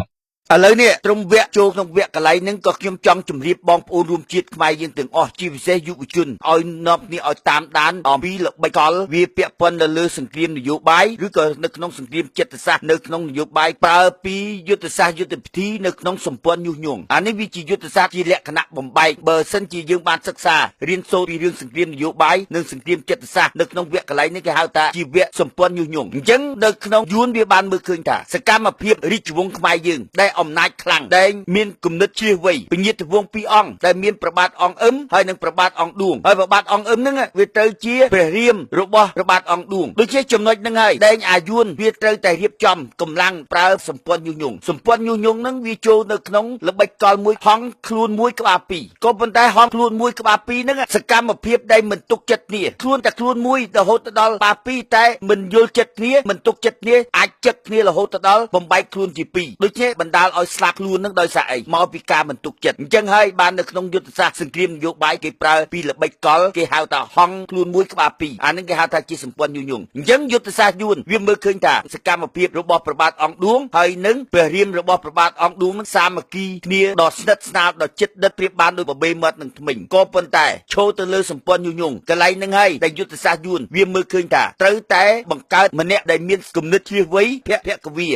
ឥឡូវនេះត្រឹមវគ្គចូលក្នុងវគ្គកន្លែងហ្នឹងក៏ខ្ញុំចង់ជម្រាបបងប្អូនរួមជាតិខ្មែរយើងទាំងអស់ជាពិសេសយុវជនឲ្យនាំគ្នាឲ្យតាមដានអំពីល្បិចកលវាពាក់ព័ន្ធទៅលើសង្គ្រាមនយោបាយឬក៏នៅក្នុងសង្គ្រាមចិត្តសាស្ត្រនៅក្នុងនយោបាយប្រើពីយុទ្ធសាស្ត្រយុទ្ធវិធីនៅក្នុងសម្ព័ន្ធញុះញង់អានេះវាជាយុទ្ធសាស្ត្រជាលក្ខណៈបំបែកបើសិនជាយើងបានសិក្សារៀនសូត្រពីរឿងសង្គ្រាមនយោបាយនិងសង្គ្រាមចិត្តសាស្ត្រនៅក្នុងវគ្គកន្លែងនេះគេហៅថាជាវគ្គសម្ព័ន្ធញុះញង់អញ្ចឹងនៅក្នុងយួនវាបានមើលឃើញថាសកម្មភាពរាជវង្សខ្មែរយើងដែលអំណាចខ្លាំងដែលមានគំនិតជ្រាសវៃពញាតវង្សពីរអង្គដែលមានព្រះបាទអង្គអ៊ឹមហើយនិងព្រះបាទអង្គឌួងហើយព្រះបាទអង្គអ៊ឹមហ្នឹងវាត្រូវជាព្រះរាមរបស់ព្រះបាទអង្គឌួងដូចជាចំណុចហ្នឹងហើយដែលអាយួនវាត្រូវតែរៀបចំកម្លាំងប្រើសម្ព័ន្ធញុះញង់សម្ព័ន្ធញុះញង់ហ្នឹងវាចូលនៅក្នុងល្បិចកលមួយហងខ្លួនមួយក្បាលពីរក៏ប៉ុន្តែហងខ្លួនមួយក្បាលពីរហ្នឹងសកម្មភាពដែលមិនទុកចិត្តគ្នាខ្លួនតែខ្លួនមួយរហូតដល់ក្បាលពីរតែមិនយល់ចិត្តគ្នាមិនទុកចិត្តគ្នាអាចចឹកគ្នារហូតដល់បំបែកខ្លួនជាពីរដូចជាបណ្ដាលឲ្យស្លាប់ខ្លួននឹងដោយសារអីមកពីការមិនទុកចិត្តអញ្ចឹងហើយបាននៅក្នុងយុទ្ធសាស្ត្រសង្គ្រាមនយោបាយគេប្រើពីល្បិចកលគេហៅថាហងខ្លួនមួយក្បាលពីរអានឹងគេហៅថាជាសម្ព័ន្ធញុះញង់អញ្ចឹងយុទ្ធសាស្ត្រយួនវាមើលឃើញថាសកម្មភាពរបស់ព្រះបាទអង្គឌួងហើយនឹងព្រះរាមរបស់ព្រះបាទអង្គឌួងនឹងសាមគ្គីគ្នាដ៏ស្និទ្ធស្នាលដ៏ជិតដិតប្រៀបបានដោយបបេមាត់នឹងថ្មិញក៏ប៉ុន្តែឈរទៅលើសម្ព័ន្ធញុះញង់កន្លែងហ្នឹងហើយដែលយុទ្ធសាស្ត្រយួនវាមើលឃើញថាត្រូវតែបង្កើតម្នាក់ដែលមានគំនិតជ្រាសវៃភគវី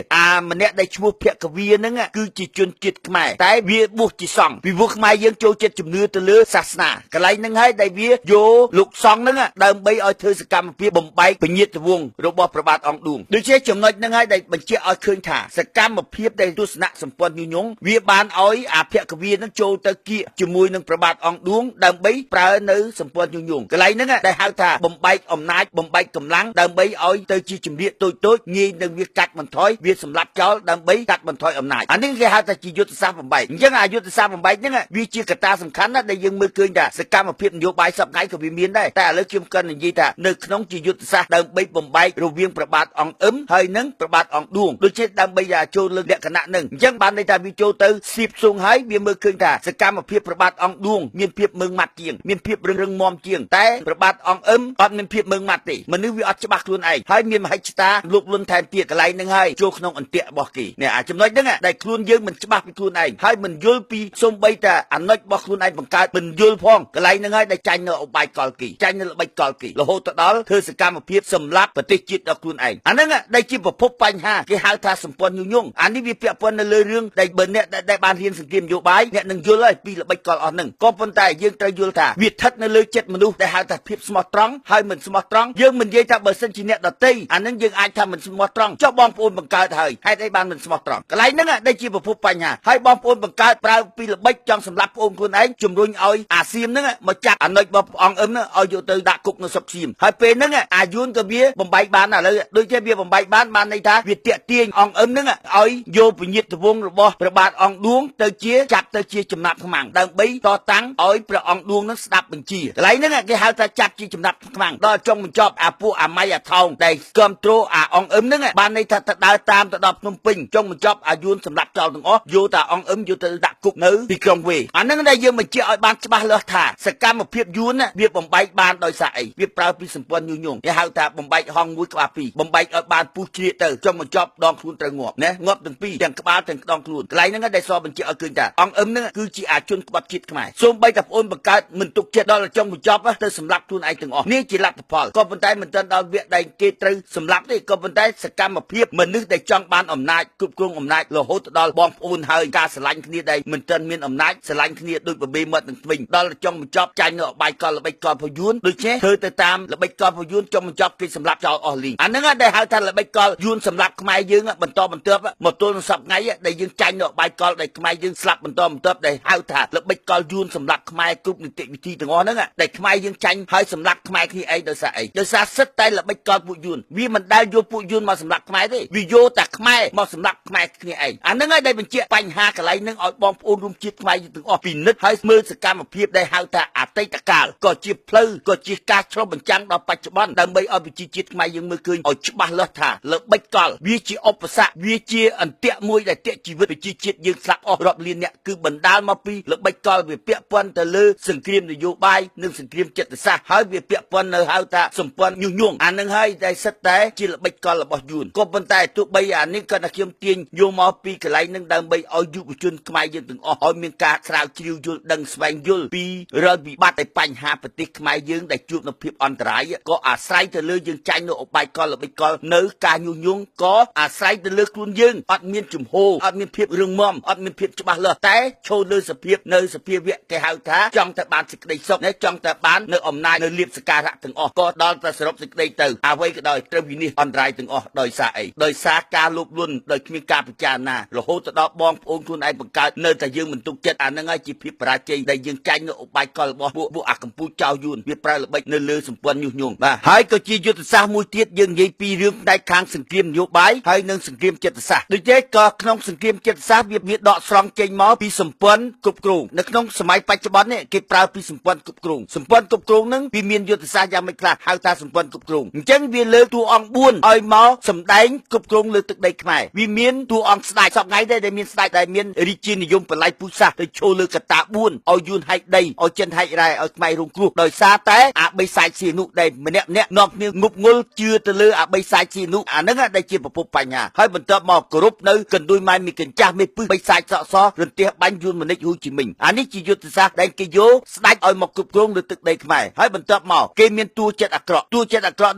ម្នាក់ដែលឈ្មោះភគវីហ្នឹងគឺជាជនជាតិខ្មែរតែវាបួសជាសង្ឃពីពួកខ្មែរយើងចូលចិត្តជំនឿទៅលើសាសនាកន្លែងហ្នឹងហើយដែលវាយកលោកសង្ឃហ្នឹងដើម្បីឲ្យធ្វើសកម្មភាពបំបែកពញាតវង្សរបស់ព្រះបាទអង្គឌួងដូចជាចំណុចហ្នឹងហើយដែលបញ្ជាក់ឲ្យឃើញថាសកម្មភាពដែលទស្សនៈសម្ព័ន្ធញុះញង់វាបានឲ្យអាភគវីហ្នឹងចូលទៅគៀកជាមួយនឹងព្រះបាទអង្គឌួងដើម្បីប្រើនៅសម្ព័ន្ធញុះញង់កន្លែងហ្នឹងដែលហៅថាបំបែកអំណាចបំបែកកម្លាំងដើម្បីឲ្យទៅជាជំរាកតូចងាយនឹងវាកាត់បន្ថយវាសម្លាប់ចោលដើម្បីកាត់បន្ថយអំណាចអានេះគេហៅថាជាយុទ្ធសាស្ត្របំបែកអញ្ចឹងអាយុទ្ធសាស្ត្របំបែកហ្នឹងវាជាកត្តាសំខាន់ណាស់ដែលយើងមើលឃើញថាសកម្មភាពនយោបាយសពថ្ងៃក៏វាមានដែរតែឥឡូវខ្ញុំគាត់និយាយថានៅក្នុងជាយុទ្ធសាស្ត្រដើម្បីបំបែករវាងព្រះបាទអង្គអ៊ឹមហើយនិងព្រះបាទអង្គឌួងដូចជាដើម្បីចូលលើលក្ខណៈហ្នឹងអញ្ចឹងបានន័យថាវាចូលទៅសៀបសួងហើយវាមើលឃើញថាសកម្មភាពព្រះបាទអង្គឌួងមានភាពម៉ឺងម៉ាត់ជាងមានភាពរឹងមាំជាងតែព្រះបាទអង្គអ៊ឹមអត់មានភាពម៉ឺងម៉ាត់ទេមនុស្សវាអត់ច្បាស់ខ្លួនឯងហើយមានមហិច្ឆតាលោកលុនថែមទៀតកន្លែងហ្នឹងហើយចូលក្នុងអន្ទាក់របស់គេនេះចំណុចហ្នឹងដែល ដែលខ្លួនយើងមិនច្បាស់ពីខ្លួនឯងហើយមិនយល់ពីសូម្បីតែអាណិចរបស់ខ្លួនឯងបង្កើតមិនយល់ផងកន្លែងហ្នឹងហើយដែលចាញ់នៅឧបាយកលគីចាញ់នៅល្បិចកលគីរហូតទៅដល់ធ្វើសកម្មភាពសម្លាប់ប្រទេសជាតិដល់ខ្លួនឯងអាហ្នឹងដែលជាប្រភពបញ្ហាគេហៅថាសម្ព័ន្ធញុយញងអានេះវាពាក់ព័ន្ធនៅលើរឿងដែលបើអ្នកដែលបានរៀនសង្គ្រាមនយោបាយអ្នកនឹងយល់ហើយពីល្បិចកលអស់ហ្នឹងក៏ប៉ុន្តែយើងត្រូវយល់ថាវាស្ថិតនៅលើចិត្តមនុស្សដែលហៅថាភាពស្មោះត្រង់ហើយមិនស្មោះត្រង់យើងមិននិយាយថាបើសិនជាអ្នកដទៃអាហ្នឹងយើងអាចថាមិនស្មោះត្រង់ចុះបងប្អូនបង្កើតហើយហេតុអីបានមិនស្មោះត្រង់កន្លែងហ្នឹងដែលជាប្រភពបញ្ហាហើយបងប្អូនបង្កើតប្រើពីល្បិចចង់សម្លាប់ប្អូនខ្លួនឯងជំរុញឲ្យអាសៀមហ្នឹងមកចាប់អាណុចរបស់អង្គអឹមហ្នឹងឲ្យយកទៅដាក់គុកនៅស្រុកសៀមហើយពេលហ្នឹងអាយួនក៏វាបំបែកបានឥឡូវដូចជាវាបំបែកបានន័យថាវាតាក់ទាញអង្គអឹមហ្នឹងឲ្យយកពញាតិវង្សរបស់ព្រះបាទអង្គឌួងទៅជាចាប់ទៅជាចំណាប់ខ្មាំងដើម្បីតតាំងឲ្យព្រះអង្គឌួងហ្នឹងស្ដាប់បញ្ជាកន្លែងហ្នឹងគេហៅថាចាប់ជាចំណាប់ខ្មាំងដល់ចុងបញ្ចប់អាពួកអាម៉ៃអាថោងដែលគ្រប់គ្រងអាអង្គអឹមហ្នឹងបានន័យថាទៅដើរតាមទៅដល់ភ្នំពេញចុងបញ្ចប់អាយួនសម្រាប់ចោលទាំងអស់យកតាអង្គអឹមយកទៅដាក់គុកនៅទីក្រុងវេអាហ្នឹងដែលយើងបញ្ជាក់ឲ្យបានច្បាស់លាស់ថាសកម្មភាពយួនវាបំបែកបានដោយសារអីវាប្រើពីសម្ព័ន្ធញុយញងគេហៅថាបំបែកហងមួយក្បាលពីរបំបែកឲ្យបានពុះជ្រៀកទៅចុងបញ្ចប់ដងខ្លួនត្រូវងាប់ណាងាប់ទាំងពីរទាំងក្បាលទាំងដងខ្លួនកន្លែងហ្នឹងដែលសបញ្ជាក់ឲ្យឃើញថាអង្គអឹមហ្នឹងគឺជាអាជនក្បត់ជាតិខ្មែរសូម្បីតែប្អូនបង្កើតមិនទុកចិត្តដល់ចុងបញ្ចប់ទៅសម្លាប់ខ្លួនឯងទាំងអស់នេះជាលទ្ធផលក៏ប៉ុន្តែមិនទាន់ដល់វគ្គដែលគេត្រូវសម្លាប់ទេក៏ប៉ុន្តែសកម្មភាពមនុស្សដែលចង់បានអំណាចគ្រប់គ្រងអំណាចរហូតដល់បងប្អូនហើយការស្រឡាញ់គ្នាដែលមិនទាន់មានអំណាចស្រឡាញ់គ្នាដូចបបេមាត់នឹងវិញដល់ចុងបញ្ចប់ចាញ់នៅអបាយកលល្បិចកលភយួនដូច្នេះធ្វើទៅតាមល្បិចកលភយួនចុងបញ្ចប់គេសម្លាប់ចោលអស់លីងអាហ្នឹងដែលហៅថាល្បិចកលយួនសម្លាប់ខ្មែរយើងបន្តបន្ទាប់មកទល់នឹងសប្តាហ៍ដែលយើងចាញ់នៅអបាយកលដែលខ្មែរយើងស្លាប់បន្តបន្ទាប់ដែលហៅថាល្បិចកលយួនសម្លាប់ខ្មែរគ្រប់នីតិវិធីទាំងអស់ហ្នឹងដែលខ្មែរយើងចាញ់ហើយសម្លាប់ខ្មែរគ្នាឯងដោយសារអីដោយសារសិតតែល្បិចកលពួកយួនវាមិនដែលយកពួកយួនមកសម្លាប់ខ្មែរទេវាយកតែខ្មែរមកសម្លាប់ខ្មែរគ្នាឯងអាហ្នឹងហើយដែលបញ្ជាក់បញ្ហាកន្លែងហ្នឹងឲ្យបងប្អូនរួមជាតិខ្មែរយើងទាំងអស់ពិនិត្យហើយមើលសកម្មភាពដែលហៅថាអតីតកាលក៏ជាផ្លូវក៏ជាការឆ្លុះបញ្ចាំងដល់បច្ចុប្បន្នដើម្បីឲ្យប្រជាជាតិខ្មែរយើងមើលឃើញឲ្យច្បាស់លាស់ថាល្បិចកលវាជាឧបសគ្គវាជាអន្ទាក់មួយដែលទាក់ជីវិតប្រជាជាតិយើងស្លាប់អស់រាប់លានអ្នកគឺបណ្ដាលមកពីល្បិចកលវាពាក់ព័ន្ធទៅលើសង្គ្រាមនយោបាយនិងសង្គ្រាមចិត្តសាស្ត្រហើយវាពាក់ព័ន្ធនៅហៅថាសម្ព័ន្ធញុះញង់អានឹងហើយដែលសិតតែជាល្បិចកលរបស់យួនក៏ប៉ុន្តែទោះបីអានេះក៏ខ្ញុំទាញយកមកពីកន្លែងនឹងដើម្បីឲ្យយុវជនខ្មែរយើងទាំងអស់ឲ្យមានការស្រាវជ្រាវយល់ដឹងស្វែងយល់ពីរដ្ឋវិបត្តិនៃបញ្ហាប្រទេសខ្មែរយើងដែលជួបនៅភាពអន្តរាយក៏អាស្រ័យទៅលើយើងចាញ់នៅឧបាយកលល្បិចកលនៅការញុះញង់ក៏អាស្រ័យទៅលើខ្លួនយើងអត់មានជំហរអត់មានភាពរឹងមាំអត់មានភាពច្បាស់លាស់តែឈរលើសភាពនៅសភាវៈគេហៅថាចង់តែបានសេចក្តីសុខចង់តែបាននៅអំណាចនៅលៀបសក្ការៈទាំងអស់ក៏ដល់តែសរុបសេចក្តីទៅអ្វីក៏ដោយត្រូវវិនិច្ឆ័យអន្តរាយទាំងអស់ដោយសារអីដោយសារការលោភលន់ដោយគ្មានការពិចារណារហូតទៅដល់បងប្អូនខ្លួនឯងបង្កើតនៅតែយើងមិនទុកចិត្តអានឹងហើយជាភាពបរាជ័យដែលយើងចាញ់នៅឧបាយកលរបស់ពួកអាកម្ពុជាចៅយួនវាប្រើល្បិចនៅលើសម្ព័ន្ធញុះញង់បាទហើយក៏ជាយុទ្ធសាស្ត្រមួយទៀតយើងនិយាយពីរឿងផ្នែកខាងសង្គ្រាមនយោបាយហើយនិងសង្គ្រាមចិត្តសាស្ត្រដូចទេក៏ក្នុងសង្គ្រាមចិត្តសាស្ត្រវាដកស្រង់ចេញមកពីសម្ព័ន្ធគ្រប់គ្រងនៅក្នុងសម័យបច្ចុប្បន្ននេះគេប្រើពីសម្ព័ន្ធគ្រប់គ្រងសម្ព័ន្ធគ្រប់គ្រងនឹងវាមានយុទ្ធសាស្ត្រយ៉ាងម៉េចខ្លះហៅថាសម្ព័ន្ធគ្រប់គ្រងអញ្ចឹងវាលើកតួអង្គ4ឲ្យមកសម្ដែងគ្រប់គ្រងលើទឹកដីខ្មែរវាមានតួអង្គស្ដេចសពថ្ងៃដែរដែលមានស្ដេចដែលមានរាជានិយមបល័យពូជសាសន៍ទៅឈរលើកតា4ឲ្យយួនហែកដីឲ្យចិនហែករ៉ែឲ្យខ្មែររងគ្រោះដោយសារតែអាបិសាចសៀនុដែលម្នាក់នាំគ្នាងប់ងល់ជឿទៅលើអាបិសាចសៀនុអាហ្នឹងដែលជាប្រភពបញ្ហាហើយបន្ទាប់មកគោរពនៅកណ្ដួយម៉ែមីកញ្ចាស់មេពឹសបិសាចសក់សរន្ទះបាញ់យួនមនិចហ៊ូជីមិញអានេះជាយុទ្ធសាស្ត្រដែលគេយកស្ដេចឲ្យមកគ្រប់គ្រងលើទឹកដីខ្មែរហើយបន្ទាប់មកគេមានតួចិត្តអាក្រក់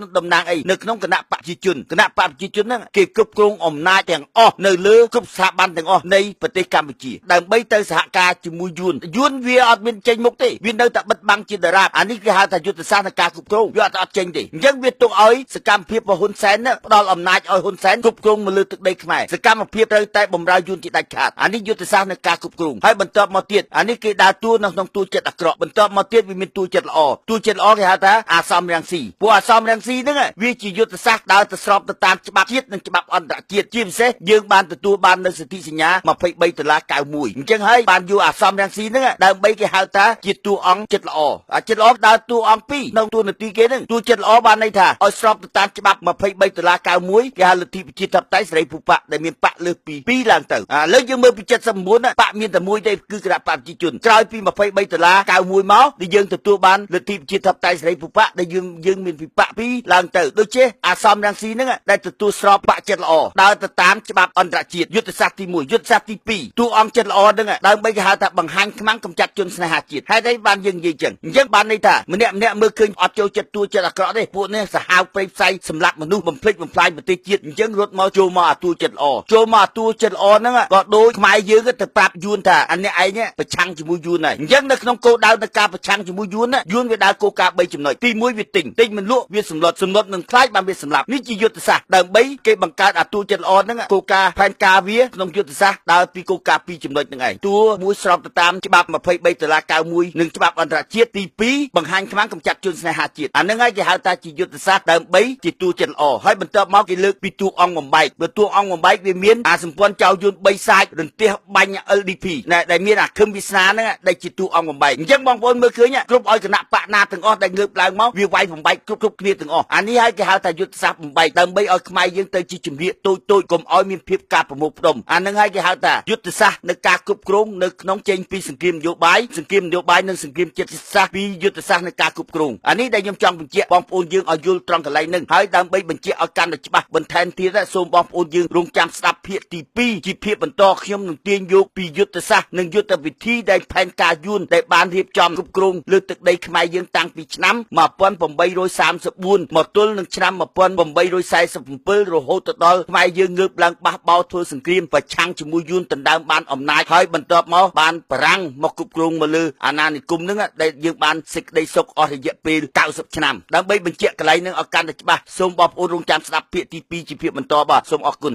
នឹងតំណាងអីនៅក្នុងគណៈបព្វជិជនហ្នឹងគេគ្រប់គ្រងអំណាចទាំងអស់នៅលើគ្រប់ស្ថាប័នទាំងអស់នៃប្រទេសកម្ពុជាដើម្បីទៅសហការជាមួយយួនវាអត់មានចេញមុខទេវានៅតែបិទបាំងជាដរាបអានេះគេហៅថាយុទ្ធសាស្ត្រនៃការគ្រប់គ្រងវាអត់ចេញទេអញ្ចឹងវាទុកឲ្យសកម្មភាពរបស់ហ៊ុនសែនផ្ដល់អំណាចឲ្យហ៊ុនសែនគ្រប់គ្រងមកលើទឹកដីខ្មែរសកម្មភាពត្រូវតែបម្រើយួនជាដាច់ខាតអានេះយុទ្ធសាស្ត្រនៃការគ្រប់គ្រងហើយបន្ទាប់មកទៀតអានេះគេដើរតួនៅក្នុងតួចិត្តអាក្រក់បន្ទាប់មកទៀតវាមានតួចិត្តល្អគេហៅថាអាសំរាំងស៊ីពួកអាសំរាំងស៊ីហ្នឹងវាជាយុទ្ធសាស្ត្រដើរទៅស្របទៅតាមច្បាប់ជាតិនិងច្បាប់អន្តរជាតិជាពិសេសយើងបានទទួលបាននៅសិទ្ធិសញ្ញា$23.91អញ្ចឹងហើយបានយកអាសំរាំងស៊ីហ្នឹងដើម្បីគេហៅថាជាតួអង្គចិត្តល្អចិត្តល្អដើរតួអង្គ2ក្នុងតួនាទីគេហ្នឹងតួចិត្តល្អបានន័យថាឲ្យស្របទៅតាមច្បាប់$23.91គេហៅលទ្ធិប្រជាធិបតេយ្យសេរីភូបៈដែលមានបកលើសពី2ឡើងទៅឥឡូវយើងមើលពី79បកមានតែមួយទេគឺគណៈបព្វជិជនក្រោយពី$23.91មកដែលយើងទទួលបានលទ្ធិប្រជាធិបតេយ្យសេរីភូបៈដែលយើងមានពីបក2ឡើងទៅដូចជាអាសំរាំងស៊ីហ្នឹងដែលទទួលស្របបកចិត្តល្អដើរទៅតាមច្បាប់អន្តរជាតិយុទ្ធ ទ្ធសាស្ត្រទី1យុទ្ធសាស្ត្រទី2តួអង្គចិត្តល្អហ្នឹងដើម្បីគេហៅថាបង្ហាញខ្មាំងកម្ចាត់ជនស្នេហាជាតិហេតុអីបានយើងនិយាយចឹងអញ្ចឹងបានន័យថាម្នាក់មើលឃើញអត់ចូលចិត្តតួចិត្តអាក្រក់ទេពួកនេះសាហាវព្រៃផ្សៃសម្លាប់មនុស្សបំភ្លេចបំផ្លាញប្រទេសជាតិអញ្ចឹងរត់មកចូលមកអាតួចិត្តល្អចូលមកអាតួចិត្តល្អហ្នឹងក៏ដូចខ្មែរយើងទៅប្រាប់យួនថាអានេះឯងប្រឆាំងជាមួយយួនហើយអញ្ចឹងនៅក្នុងគោលដៅនៃការប្រឆាំងជាមួយយួនវាដើរគោលការណ៍3ចំណុចទី1វាទិញមិនលក់វាសម្លុតនឹងខ្លាចបានវាសម្លាប់នេះជាយុទ្ធសាស្ត្រដើម្បីគេបង្កើតអាតួចិត្តល្អហ្នឹងគោលការណ៍ផែនការវាក្នុងយុទ្ធសាស្ត្រដើរពីគោលការណ៍2ចំណុចហ្នឹងឯងតួមួយស្របទៅតាមច្បាប់23.91និងច្បាប់អន្តរជាតិទី2បង្ហាញខ្មាំងកម្ចាត់ជនស្នេហាជាតិអាហ្នឹងហើយគេហៅថាជាយុទ្ធសាស្ត្រដើម្បីជាតួចិត្តល្អហើយបន្ទាប់មកគេលើកពីតួអង្គបំបែកបើតួអង្គបំបែកវាមានអាសម្ព័ន្ធចៅយួន3សាច់រន្ទះបាញ់ LDP ដែលមានអាខឹមវាសនាហ្នឹងដែលជាតួអង្គបំបែកអញ្ចឹងបងប្អូនមើលឃើញគ្រប់ឲ្យគណៈបកណាទាំងអស់ដែលងើបឡើងមកវាវាយបំបែកគ្រប់គ្នាទាំងអស់អានេះហើយគេហៅថាយុទ្ធសាស្ត្របំបែកដើម្បីឲ្យខ្មែរយើងទៅជាជំនៀកតូចកុំឲ្យមានភាពការប្រមូលផ្ដុំអានឹងហើយគេហៅថាយុទ្ធសាស្ត្រនៃការគ្រប់គ្រងនៅក្នុងចេញពីសង្គ្រាមនយោបាយនិងសង្គ្រាមចិត្តសាស្ត្រពីយុទ្ធសាស្ត្រនៃការគ្រប់គ្រងអានេះដែលខ្ញុំចង់បញ្ជាក់បងប្អូនយើងឲ្យយល់ត្រង់កន្លែងហ្នឹងហើយដើម្បីបញ្ជាក់ឲ្យកាន់តែច្បាស់បន្ថែមទៀតសូមបងប្អូនយើងរងចាំស្ដាប់ភាគទី2ជាភាគបន្តខ្ញុំនឹងទាញយកពីយុទ្ធសាស្ត្រនិងយុទ្ធវិធីដែលផែនការយួនដែលបានរៀបចំគ្រប់គ្រងលើទឹកដីខ្មែរយើងតាំងពីឆ្នាំ1834មកទល់នឹងឆ្នាំ1847រហូតទៅដល់ខ្មែរយើងងើបឡើងបះបោធ្វើសង្គ្រាមប្រឆាំងជាមួយយួនដណ្ដើមបានអំណាចហើយបន្ទាប់មកបានបារាំងមកគ្រប់គ្រងមកលើអាណានិគមហ្នឹងដែលយើងបានសេចក្តីសុខអស់រយៈពេល90ឆ្នាំដើម្បីបញ្ជាក់កន្លែងហ្នឹងឲ្យកាន់តែច្បាស់សូមបងប្អូនរងចាំស្ដាប់ភាគទី2ជាភាគបន្តបាទសូមអរគុណ